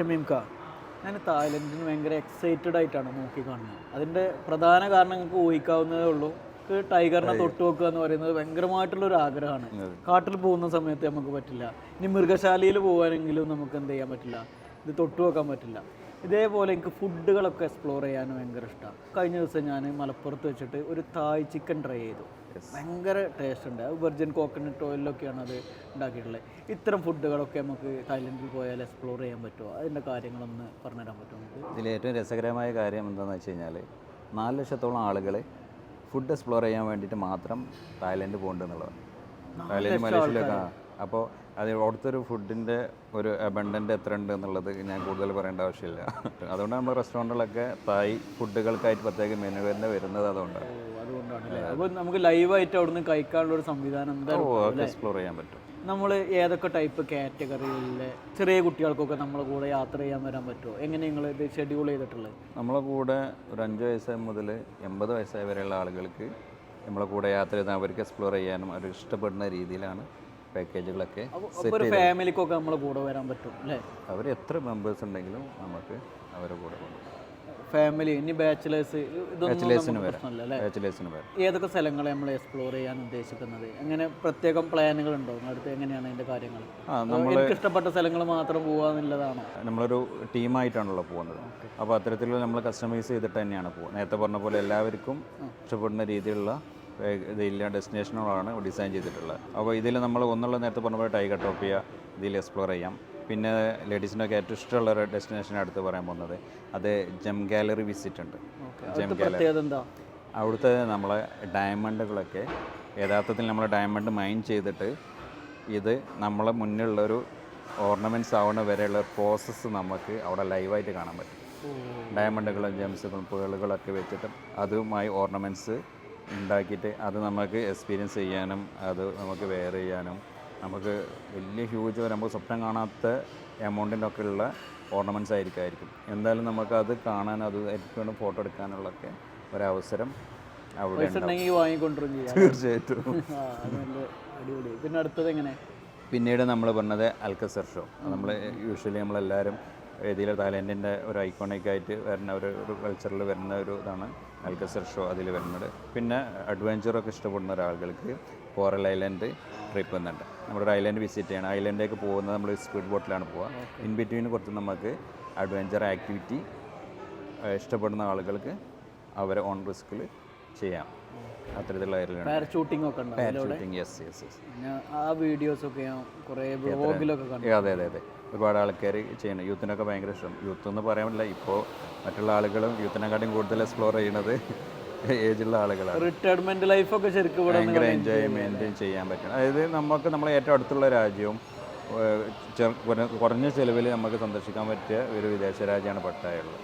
ഷമീംക്ക, ഞാൻ തായ്ലൻഡിന് ഭയങ്കര എക്സൈറ്റഡ് ആയിട്ടാണ് നോക്കി കാണുന്നത്. അതിൻ്റെ പ്രധാന കാരണം നിങ്ങൾക്ക് ഊഹിക്കാവുന്നതേ ഉള്ളൂ. ടൈഗറിനെ തൊട്ട് വെക്കുക എന്ന് പറയുന്നത് ഭയങ്കരമായിട്ടുള്ളൊരു ആഗ്രഹമാണ്. കാട്ടിൽ പോകുന്ന സമയത്ത് നമുക്ക് പറ്റില്ല. ഇനി മൃഗശാലയിൽ പോകാനെങ്കിലും നമുക്ക് എന്ത് ചെയ്യാൻ പറ്റില്ല, ഇത് തൊട്ട് വെക്കാൻ പറ്റില്ല. ഇതേപോലെ എനിക്ക് ഫുഡുകളൊക്കെ എക്സ്പ്ലോർ ചെയ്യാൻ ഭയങ്കര ഇഷ്ടമാണ്. കഴിഞ്ഞ ദിവസം ഞാൻ മലപ്പുറത്ത് വെച്ചിട്ട് ഒരു തായ് ചിക്കൻ ട്രൈ ചെയ്തു. ഭയങ്കര ടേസ്റ്റ് ഉണ്ട്. അത് വെർജിൻ കോക്കനട്ട് ഓയിലൊക്കെയാണ് അത് ഉണ്ടാക്കിയിട്ടുള്ളത്. ഇത്തരം ഫുഡുകളൊക്കെ നമുക്ക് തായ്ലൻഡിൽ പോയാൽ എക്സ്പ്ലോർ ചെയ്യാൻ പറ്റുമോ? അതിൻ്റെ കാര്യങ്ങളൊന്ന് പറഞ്ഞുതരാൻ പറ്റുമോ നമുക്ക്? ഇതിൽ ഏറ്റവും രസകരമായ കാര്യം എന്താണെന്ന് വെച്ച് കഴിഞ്ഞാൽ 4 ലക്ഷത്തോളം ആളുകൾ ഫുഡ് എക്സ്പ്ലോർ ചെയ്യാൻ വേണ്ടിയിട്ട് മാത്രം തായ്ലൻഡ് പോകുന്നുണ്ടെന്നുള്ളതാണ്. തായ്ലൻഡ് മലേഷ്യയിലൊക്കെ. അപ്പോൾ അത് അവിടുത്തെ ഒരു ഫുഡിൻ്റെ ഒരു അബണ്ടൻ്റ് എത്ര ഉണ്ട് എന്നുള്ളത് ഞാൻ കൂടുതൽ പറയേണ്ട ആവശ്യമില്ല. അതുകൊണ്ട് നമ്മുടെ റെസ്റ്റോറൻറ്റുകളൊക്കെ തായ് ഫുഡുകൾക്കായിട്ട് പ്രത്യേക മെനു തന്നെ വരുന്നത് അതുകൊണ്ടാണ്. അപ്പോൾ നമുക്ക് ലൈവായിട്ട് അവിടുന്ന് കഴിക്കാനുള്ള ഒരു സംവിധാനം എന്തായാലും എക്സ്പ്ലോർ ചെയ്യാൻ പറ്റും. നമ്മൾ ഏതൊക്കെ ടൈപ്പ് കാറ്റഗറിയിലെ ചെറിയ കുട്ടികൾക്കൊക്കെ നമ്മളെ കൂടെ യാത്ര ചെയ്യാൻ വരാൻ പറ്റുമോ? എങ്ങനെ നിങ്ങൾ ഇത് ഷെഡ്യൂൾ ചെയ്തിട്ടുള്ളത്? നമ്മളെ കൂടെ ഒരു 5 വയസ്സ് മുതൽ 80 വയസ്സായ വരെയുള്ള ആളുകൾക്ക് നമ്മളെ കൂടെ യാത്ര ചെയ്താൽ അവർക്ക് എക്സ്പ്ലോർ ചെയ്യാനും അവർ ഇഷ്ടപ്പെടുന്ന രീതിയിലാണ് പാക്കേജുകളൊക്കെ. ഒരു ഫാമിലിക്കൊക്കെ നമ്മളെ കൂടെ വരാൻ പറ്റും അല്ലേ? അവർ എത്ര മെമ്പേഴ്സ് ഉണ്ടെങ്കിലും നമുക്ക് അവരെ കൂടെ കൊണ്ടുപോകും. ഫാമിലി, ഇനി ബാച്ചിലേഴ്സ്, ബാച്ചിലേഴ്സിന് വരാം. ഏതൊക്കെ സ്ഥലങ്ങൾ നമ്മൾ എക്സ്പ്ലോർ ചെയ്യാൻ ഉദ്ദേശിക്കുന്നത്? അങ്ങനെ പ്രത്യേകം പ്ലാനുകൾ ഉണ്ടോ അടുത്ത്? എങ്ങനെയാണ് അതിൻ്റെ കാര്യങ്ങൾ? എനിക്ക് ഇഷ്ടപ്പെട്ട സ്ഥലങ്ങൾ മാത്രം പോകാന്നുള്ളതാണോ? നമ്മളൊരു ടീമായിട്ടാണല്ലോ പോകുന്നത്. അപ്പോൾ അത്തരത്തിലുള്ള നമ്മൾ കസ്റ്റമൈസ് ചെയ്തിട്ട് തന്നെയാണ് പോകുന്നത്. നേരത്തെ പറഞ്ഞ പോലെ എല്ലാവർക്കും ഇഷ്ടപ്പെടുന്ന രീതിയിലുള്ള ഇതില്ല ഡെസ്റ്റിനേഷനുകളാണ് ഡിസൈൻ ചെയ്തിട്ടുള്ളത്. അപ്പോൾ ഇതിൽ നമ്മൾ നേരത്തെ പറഞ്ഞ പോലെ ടൈഗർ ടോപ്പിയ ഇതിൽ എക്സ്പ്ലോർ ചെയ്യാം. പിന്നെ ലേഡീസിനൊക്കെ ഏറ്റവും ഇഷ്ടമുള്ള ഒരു ഡെസ്റ്റിനേഷൻ അടുത്ത് പറയാൻ പോകുന്നത് അത് ജെം ഗാലറി വിസിറ്റ് ഉണ്ട്. ജെം ഗാലറി അവിടുത്തെ നമ്മളെ ഡയമണ്ടുകളൊക്കെ യഥാർത്ഥത്തിൽ നമ്മൾ ഡയമണ്ട് മൈൻ ചെയ്തിട്ട് ഇത് നമ്മളെ മുന്നിലുള്ളൊരു ഓർണമെൻറ്റ്സ് ആവുന്ന വരെയുള്ള പ്രോസസ്സ് നമുക്ക് അവിടെ ലൈവായിട്ട് കാണാൻ പറ്റും. ഡയമണ്ടുകളും ജെംസുകളും പേളുകളൊക്കെ വെച്ചിട്ട് അതുമായി ഓർണമെൻറ്റ്സ് ഉണ്ടാക്കിയിട്ട് അത് നമുക്ക് എക്സ്പീരിയൻസ് ചെയ്യാനും അത് നമുക്ക് വെയർ ചെയ്യാനും നമുക്ക് വലിയ ഹ്യൂജ് നമുക്ക് സ്വപ്നം കാണാത്ത എമൗണ്ടിൻ്റെ ഒക്കെ ഉള്ള ഓർണമെൻറ്റ്സ് ആയിരിക്കും. എന്തായാലും നമുക്കത് കാണാനും അത് ആയിരിക്കും ഫോട്ടോ എടുക്കാനുള്ളൊക്കെ ഒരവസരം അവിടെ തീർച്ചയായിട്ടും. പിന്നെ അടുത്തത് എങ്ങനെ? പിന്നീട് നമ്മൾ പറഞ്ഞത് അൽക്കസർ ഷോ. നമ്മൾ യൂഷ്വലി നമ്മളെല്ലാവരും ഏതിലും തായ്ലൻഡിൻ്റെ ഒരു ഐക്കോണിക്കായിട്ട് വരുന്ന ഒരു കൾച്ചറിൽ വരുന്ന ഒരു ഇതാണ് അൽക്കസർ ഷോ അതിൽ വരുന്നത്. പിന്നെ അഡ്വഞ്ചറൊക്കെ ഇഷ്ടപ്പെടുന്ന ഒരാളുകൾക്ക് കോറൽ ഐലൻഡ് ട്രിപ്പ് എന്നുണ്ട്. നമ്മളൊരു ഐലൻഡ് വിസിറ്റ് ചെയ്യണം. ഐലൻഡിലേക്ക് പോകുന്നത് നമ്മൾ സ്പീഡ് ബോട്ടിലാണ് പോവുക. ഇൻ ബിറ്റ്വീൻ കുറച്ച് നമുക്ക് അഡ്വഞ്ചർ ആക്ടിവിറ്റി ഇഷ്ടപ്പെടുന്ന ആളുകൾക്ക് അവരെ ഓൺ റിസ്കിൽ ചെയ്യാം. അത്തരത്തിലുള്ള പാരഷൂട്ടിംഗ് ഒക്കെ ഉണ്ട്. ആ വീഡിയോസൊക്കെ കുറേ വ്ളോഗിലൊക്കെ കണ്ടു. അതെ ഒരുപാട് ആൾക്കാർ ചെയ്യണം. യൂത്തിനൊക്കെ ഭയങ്കര ഇഷ്ടം. യൂത്ത് എന്ന് പറയാൻ പറ്റില്ല, ഇപ്പോൾ മറ്റുള്ള ആളുകളും യൂത്തിനെക്കാട്ടും കൂടുതൽ എക്സ്പ്ലോർ ചെയ്യുന്നത് ഏജുള്ള ആളുകളാണ്. റിട്ടയർമെന്റ് ലൈഫൊക്കെ ശരിക്കും ഭയങ്കര എൻജോയ്മെൻറ്റ് ചെയ്യാൻ പറ്റും. അതായത് നമ്മളെ ഏറ്റവും അടുത്തുള്ള രാജ്യവും കുറഞ്ഞ ചിലവിൽ നമുക്ക് സന്ദർശിക്കാൻ പറ്റിയ ഒരു വിദേശ രാജ്യമാണ് പട്ടായുള്ളത്.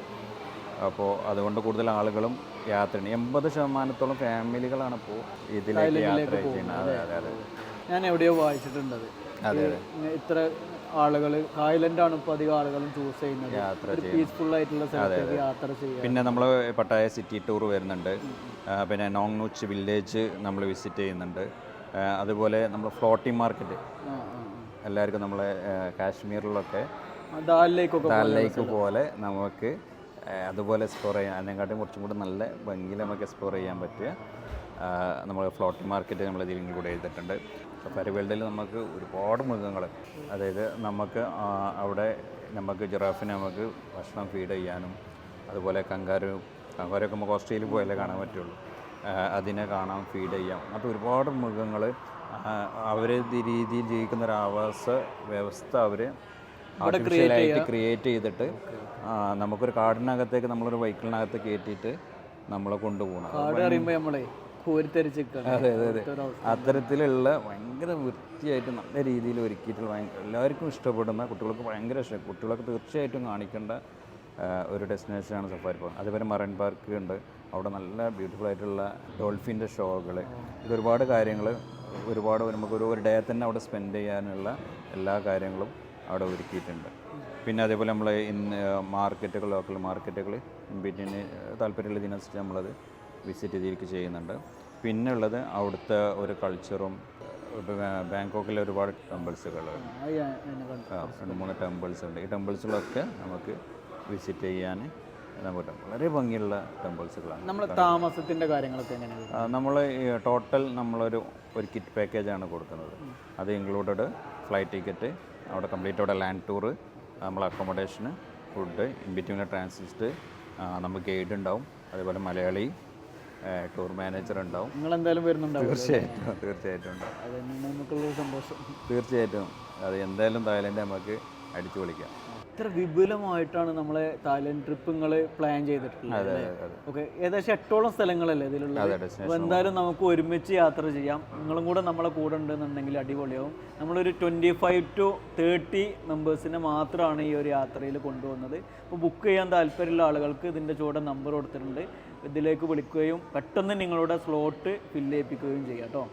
അപ്പോൾ അതുകൊണ്ട് കൂടുതൽ ആളുകളും യാത്ര 80% ഫാമിലികളാണ് ഇപ്പോൾ ഇതിലേക്ക് യാത്ര ചെയ്യുന്നത്. അതെ ഞാൻ എവിടെയോ വായിച്ചിട്ടുണ്ടത്. ഇത്ര ആളുകൾ തായ്ലൻഡാണ് ഇപ്പോൾ അധികം ആളുകളും ചൂസ് ചെയ്യുന്നത് പീസ്ഫുൾ ആയിട്ടുള്ള സ്ഥലത്തേക്ക് യാത്ര ചെയ്യുക. പിന്നെ നമ്മൾ പട്ടായ സിറ്റി ടൂർ വരുന്നുണ്ട്. പിന്നെ നോങ്നൂച്ച് വില്ലേജ് നമ്മൾ വിസിറ്റ് ചെയ്യുന്നുണ്ട്. അതുപോലെ നമ്മൾ ഫ്ലോട്ടിംഗ് മാർക്കറ്റ് എല്ലാവർക്കും നമ്മളെ കാശ്മീരിലൊക്കെ ദാൽ ലേക്ക് പോലെ നമുക്ക് അതുപോലെ എക്സ്പ്ലോർ ചെയ്യാൻ അതിനെക്കാട്ടും കുറച്ചും കൂടി നല്ല ഭംഗിയിൽ നമുക്ക് എക്സ്പ്ലോർ ചെയ്യാൻ പറ്റിയ നമ്മൾ ഫ്ലോട്ടിംഗ് മാർക്കറ്റ് നമ്മൾ ഇതിൽ കൂടെ എഴുതിയിട്ടുണ്ട്. സഫാരി വേൾഡിൽ നമുക്ക് ഒരുപാട് മൃഗങ്ങൾ, അതായത് നമുക്ക് അവിടെ നമുക്ക് ജിറാഫിനെ നമുക്ക് ഭക്ഷണം ഫീഡ് ചെയ്യാനും അതുപോലെ കങ്കാരൊക്കെ നമുക്ക് ഓസ്ട്രേലിയയിൽ പോയാലേ കാണാൻ പറ്റുള്ളൂ. അതിനെ കാണാൻ ഫീഡ് ചെയ്യാം. അങ്ങനത്തെ ഒരുപാട് മൃഗങ്ങൾ അവർ രീതിയിൽ ജീവിക്കുന്ന ഒരു ആവാസ വ്യവസ്ഥ അവർ ആർട്ടിഫിഷ്യലായിട്ട് ക്രിയേറ്റ് ചെയ്തിട്ട് നമുക്കൊരു കാടിനകത്തേക്ക് നമ്മളൊരു വെഹിക്കിളിനകത്ത് കയറ്റിയിട്ട് നമ്മളെ കൊണ്ടുപോകണം. അതെ അത്തരത്തിലുള്ള ഭയങ്കര വൃത്തിയായിട്ട് നല്ല രീതിയിൽ ഒരുക്കിയിട്ടുള്ള എല്ലാവർക്കും ഇഷ്ടപ്പെടുന്ന കുട്ടികൾക്ക് ഭയങ്കര ഇഷ്ടം, കുട്ടികളൊക്കെ തീർച്ചയായിട്ടും കാണിക്കേണ്ട ഒരു ഡെസ്റ്റിനേഷനാണ് സഫാരി പാർക്ക്. അതേപോലെ മറൈൻ പാർക്ക് ഉണ്ട്. അവിടെ നല്ല ബ്യൂട്ടിഫുൾ ആയിട്ടുള്ള ഡോൾഫിൻ്റെ ഷോകൾ, ഇതൊരുപാട് കാര്യങ്ങൾ നമുക്കൊരു ഡേ തന്നെ അവിടെ സ്പെൻഡ് ചെയ്യാനുള്ള എല്ലാ കാര്യങ്ങളും അവിടെ ഒരുക്കിയിട്ടുണ്ട്. പിന്നെ അതേപോലെ നമ്മൾ മാർക്കറ്റുകൾ, ലോക്കൽ മാർക്കറ്റുകൾ പിന്നെ താല്പര്യമുള്ള ഇതിനനുസരിച്ച് നമ്മളത് വിസിറ്റ് ചെയ്തിരിക്കുക ചെയ്യുന്നുണ്ട്. പിന്നെ ഉള്ളത് അവിടുത്തെ ഒരു കൾച്ചറും ബാങ്കോക്കിൽ ഒരുപാട് ടെമ്പിൾസുകളുണ്ട്. അത് ഞാൻ കണ്ടു. 2-3 ടെമ്പിൾസ് ഉണ്ട്. ഈ ടെമ്പിൾസിലൊക്കെ നമുക്ക് വിസിറ്റ് ചെയ്യാൻ നമുക്ക് വളരെ ഭംഗിയുള്ള ടെമ്പിൾസുകളാണ്. നമ്മൾ താമസത്തിൻ്റെ കാര്യങ്ങളൊക്കെ എങ്ങനെയാണ്? നമ്മൾ ടോട്ടൽ നമ്മളൊരു കിറ്റ് പാക്കേജാണ് കൊടുക്കുന്നത്. അത് ഇൻക്ലൂഡഡ് ഫ്ലൈറ്റ് ടിക്കറ്റ്, അവിടെ കംപ്ലീറ്റ് അവിടെ ലാൻഡ് ടൂറ്, നമ്മൾ അക്കോമഡേഷന്, ഫുഡ്, ഇൻ ബിറ്റ്വീൻ ട്രാൻസിസ്റ്റ്, നമുക്ക് ഗൈഡ് ഉണ്ടാവും, അതേപോലെ മലയാളി ടൂർ മാനേജർ ഉണ്ടാവും. നിങ്ങൾ എന്തായാലും വരുന്നുണ്ടാവും? തീർച്ചയായിട്ടും ഉണ്ടാവും. അത് തന്നെയാണ് നമുക്കുള്ളൊരു സന്തോഷം. തീർച്ചയായിട്ടും അത് എന്തായാലും തായ്ലൻഡ് നമുക്ക് അടിച്ചു പൊളിക്കാം. ഇത്ര വിപുലമായിട്ടാണ് നമ്മളെ തായ്ലൻഡ് ട്രിപ്പ് നിങ്ങൾ പ്ലാൻ ചെയ്തിട്ടുള്ളത്. ഓക്കെ, ഏകദേശം 8ഓളം സ്ഥലങ്ങളല്ലേ ഇതിലുള്ളത്. അപ്പോൾ എന്തായാലും നമുക്ക് ഒരുമിച്ച് യാത്ര ചെയ്യാം. നിങ്ങളും കൂടെ നമ്മളെ കൂടെ ഉണ്ടെന്നുണ്ടെങ്കിൽ അടിപൊളിയാവും. നമ്മളൊരു 25 to 30 മെമ്പേഴ്സിനെ മാത്രമാണ് ഈ ഒരു യാത്രയിൽ കൊണ്ടുവന്നത്. അപ്പോൾ ബുക്ക് ചെയ്യാൻ താല്പര്യമുള്ള ആളുകൾക്ക് ഇതിൻ്റെ ചുവടെ നമ്പർ കൊടുത്തിട്ടുണ്ട്. ഇതിലേക്ക് വിളിക്കുകയും പെട്ടെന്ന് നിങ്ങളുടെ സ്ലോട്ട് ഫില്ല് ചെയ്യിപ്പിക്കുകയും ചെയ്യാം കേട്ടോ.